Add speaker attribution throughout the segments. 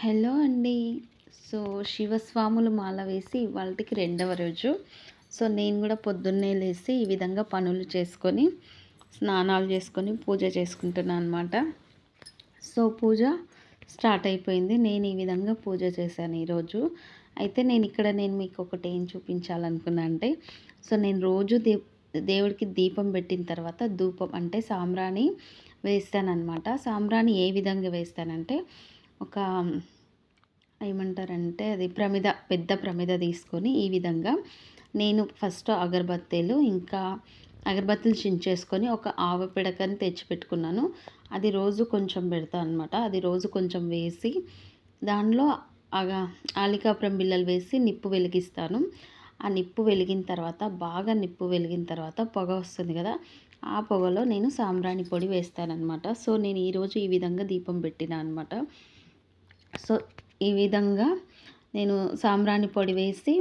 Speaker 1: Hello అండి. So, శివస్వాములు మాల వేసి ఇవాల్టికి రెండవ రోజు. సో, నేను గూడా పొద్దున్నే లేసి ఈ విధంగా పనులు చేసుకొని, స్నానాలు చేసుకొని పూజ చేసుకుంటున్నా అనమాట. సో, పూజ స్టార్ట్ అయిపోయింది. నేను ఈ విధంగా పూజ చేశాను ఈరోజు. అయితే నేను మీకు ఒకటి ఏం చూపించాలనుకున్నా అంటే, సో, నేను రోజు దేవుడికి దీపం పెట్టిన తర్వాత ధూపం అంటే సాంబ్రాణి వేస్తాననమాట. సాంబ్రాణి ఏ విధంగా వేస్తానంటే ఒక ఏమంటారంటే అది పెద్ద ప్రమిద తీసుకొని ఈ విధంగా నేను ఫస్ట్ అగరబత్తీలు ఇంకా అగరబత్తీలు చించేసుకొని ఒక ఆవు పిడకని తెచ్చిపెట్టుకున్నాను. అది రోజు కొంచెం పెడతా అనమాట. అది రోజు కొంచెం వేసి దానిలో ఆలికాపురం బిళ్ళలు వేసి నిప్పు వెలిగిస్తాను. ఆ నిప్పు వెలిగిన తర్వాత బాగా నిప్పు వెలిగిన తర్వాత పొగ వస్తుంది కదా, ఆ పొగలో నేను సాంబ్రాణి పొడి వేస్తానన్నమాట. సో నేను ఈరోజు ఈ విధంగా దీపం పెట్టినా అనమాట. సో ఈ విధంగా నేను సాంబ్రాణి పొడి వేసి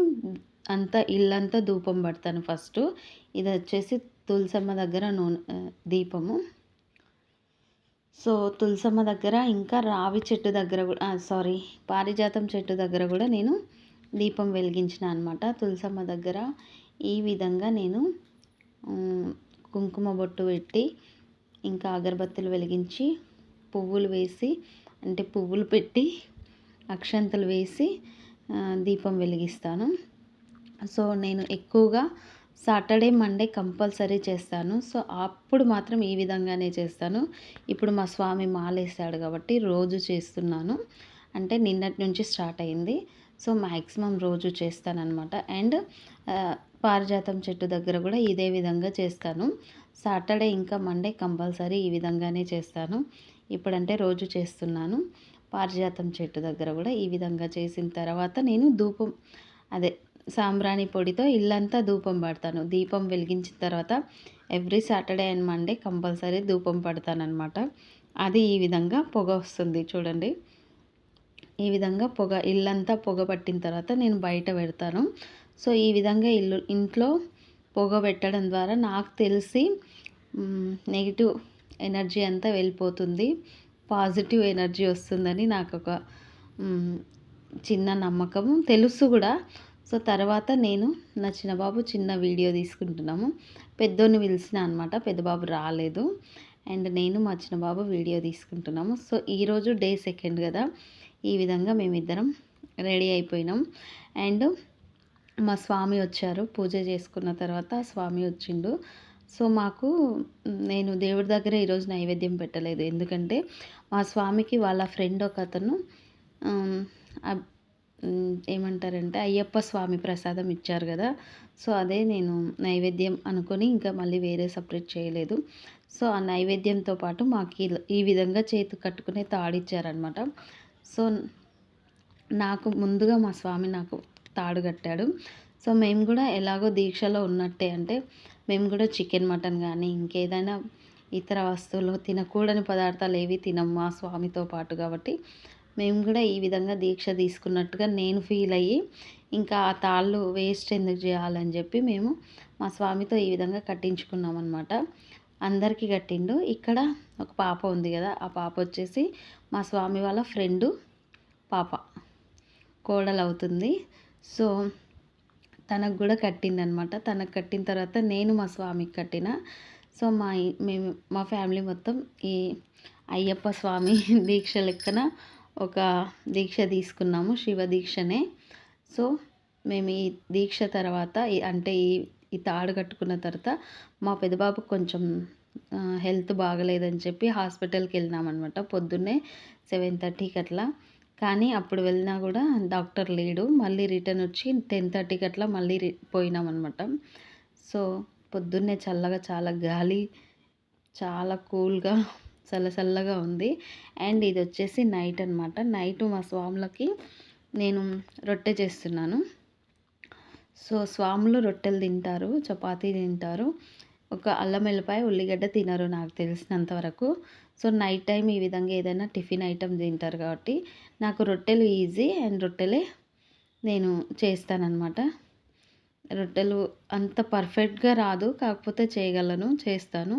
Speaker 1: ఇల్లంతా ధూపం పడతాను ఫస్ట్. ఇది వచ్చేసి తులసమ్మ దగ్గర దీపము. సో తులసమ్మ దగ్గర ఇంకా రావి చెట్టు దగ్గర కూడా పారిజాతం చెట్టు దగ్గర కూడా నేను దీపం వెలిగించిన అనమాట. తులసమ్మ దగ్గర ఈ విధంగా నేను కుంకుమ బొట్టు పెట్టి ఇంకా అగరబత్తులు వెలిగించి పువ్వులు వేసి అంటే పువ్వులు పెట్టి అక్షంతలు వేసి దీపం వెలిగిస్తాను. సో నేను ఎక్కువగా సాటర్డే మండే కంపల్సరీ చేస్తాను. సో అప్పుడు మాత్రం ఈ విధంగానే చేస్తాను. ఇప్పుడు మా స్వామి మాలేసాడు కాబట్టి రోజు చేస్తున్నాను. అంటే నిన్నటి నుంచి స్టార్ట్ అయింది. సో మ్యాక్సిమం రోజు చేస్తానన్నమాట. అండ్ పారిజాతం చెట్టు దగ్గర కూడా ఇదే విధంగా చేస్తాను. సాటర్డే ఇంకా మండే కంపల్సరీ ఈ విధంగానే చేస్తాను. ఇప్పుడంటే రోజు చేస్తున్నాను. పారిజాతం చెట్టు దగ్గర కూడా ఈ విధంగా చేసిన తర్వాత నేను ధూపం సాంబ్రాణి పొడితో ఇల్లంతా ధూపం పడతాను. దీపం వెలిగించిన తర్వాత every Saturday and Monday compulsory ధూపం పడతానమాట. అది ఈ విధంగా పొగ వస్తుంది చూడండి. ఈ విధంగా ఇల్లంతా పొగ పట్టిన తర్వాత నేను బయట పెడతాను. సో ఈ విధంగా ఇంట్లో పొగ పెట్టడం ద్వారా నాకు తెలిసి నెగిటివ్ ఎనర్జీ అంతా వెళ్ళిపోతుంది, పాజిటివ్ ఎనర్జీ వస్తుందని నాకు ఒక చిన్న నమ్మకం తెలుసు కూడా. సో తర్వాత నేను నా చిన్నబాబు చిన్న వీడియో తీసుకుంటున్నాము. పెద్దోని పిలిచిన అనమాట, పెద్ద బాబు రాలేదు. అండ్ నేను మా చిన్నబాబు వీడియో తీసుకుంటున్నాము. సో ఈరోజు డే సెకండ్ కదా, ఈ విధంగా మేమిద్దరం రెడీ అయిపోయినాం. అండ్ మా స్వామి వచ్చారు. పూజ చేసుకున్న తర్వాత స్వామి వచ్చిండు. సో నేను దేవుడి దగ్గర ఈరోజు నైవేద్యం పెట్టలేదు. ఎందుకంటే మా స్వామికి వాళ్ళ ఫ్రెండ్ ఒక అతను ఏమంటారంటే అయ్యప్ప స్వామి ప్రసాదం ఇచ్చారు కదా. సో అదే నేను నైవేద్యం అనుకొని ఇంకా మళ్ళీ వేరే సపరేట్ చేయలేదు. సో ఆ నైవేద్యంతో పాటు మాకు ఈ విధంగా చేతి కట్టుకునే తాడిచ్చారనమాట. సో నాకు ముందుగా మా స్వామి నాకు తాడు కట్టాడు. సో మేము కూడా ఎలాగో దీక్షలో ఉన్నట్టే, అంటే మేము కూడా చికెన్ మటన్ కానీ ఇంకేదైనా ఇతర వస్తువులు తినకూడని పదార్థాలు ఏవి తినము మా స్వామితో పాటు. కాబట్టి మేము కూడా ఈ విధంగా దీక్ష తీసుకున్నట్టుగా నేను ఫీల్ అయ్యి ఇంకా ఆ తాళ్ళు వేస్ట్ ఎందుకు చేయాలని చెప్పి మేము మా స్వామితో ఈ విధంగా కట్టించుకున్నాం అనమాట. అందరికీ కట్టిండు. ఇక్కడ ఒక పాప ఉంది కదా, ఆ పాప వచ్చేసి మా స్వామి వాళ్ళ ఫ్రెండు పాప, కోడలు అవుతుంది. సో తనకు కూడా కట్టిందనమాట. తనకు కట్టిన తర్వాత నేను మా స్వామికి కట్టిన. సో మా ఫ్యామిలీ మొత్తం ఈ అయ్యప్ప స్వామి దీక్ష లెక్కన ఒక దీక్ష తీసుకున్నాము, శివ దీక్షనే. సో మేము ఈ దీక్ష తర్వాత అంటే ఈ తాడు కట్టుకున్న తర్వాత మా పెద్దబాబుకు కొంచెం హెల్త్ బాగలేదని చెప్పి హాస్పిటల్కి వెళ్ళినామన్నమాట. పొద్దున్నే 7:30కి అట్లా. కానీ అప్పుడు వెళ్ళినా కూడా డాక్టర్ లేడు. మళ్ళీ రిటర్న్ వచ్చి 10:30కి అట్లా మళ్ళీ పోయినామన్నమాట. సో పొద్దున్నే చల్లగా చాలా గాలి, చాలా కూల్గా చల్లగా ఉంది. అండ్ ఇది వచ్చేసి నైట్ అనమాట. నైట్ మా స్వాములకి నేను రొట్టె చేస్తున్నాను. సో స్వాములు రొట్టెలు తింటారు, చపాతీ తింటారు, ఒక అల్లం వెల్లిపాయ ఉల్లిగడ్డ తినరు నాకు తెలిసినంత వరకు. సో నైట్ టైం ఈ విధంగా ఏదైనా టిఫిన్ ఐటమ్ తింటారు కాబట్టి నాకు రొట్టెలు ఈజీ. అండ్ రొట్టెలే నేను చేస్తానన్నమాట. రొట్టెలు అంత పర్ఫెక్ట్గా రాదు, కాకపోతే చేయగలను, చేస్తాను.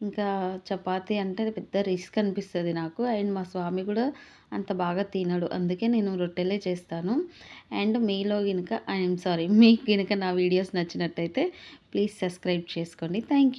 Speaker 1: ఇంకా చపాతీ అంటే పెద్ద రిస్క్ అనిపిస్తది నాకు. అండ్ మా స్వామి కూడా అంత బాగా తినడు. అందుకే నేను రొట్టెలే చేస్తాను. అండ్ మీలో గినక ఐ యామ్ సారీ మీకు గినక నా వీడియోస్ నచ్చినట్టయితే ప్లీజ్ సబ్స్క్రైబ్ చేసుకోండి. Thank you.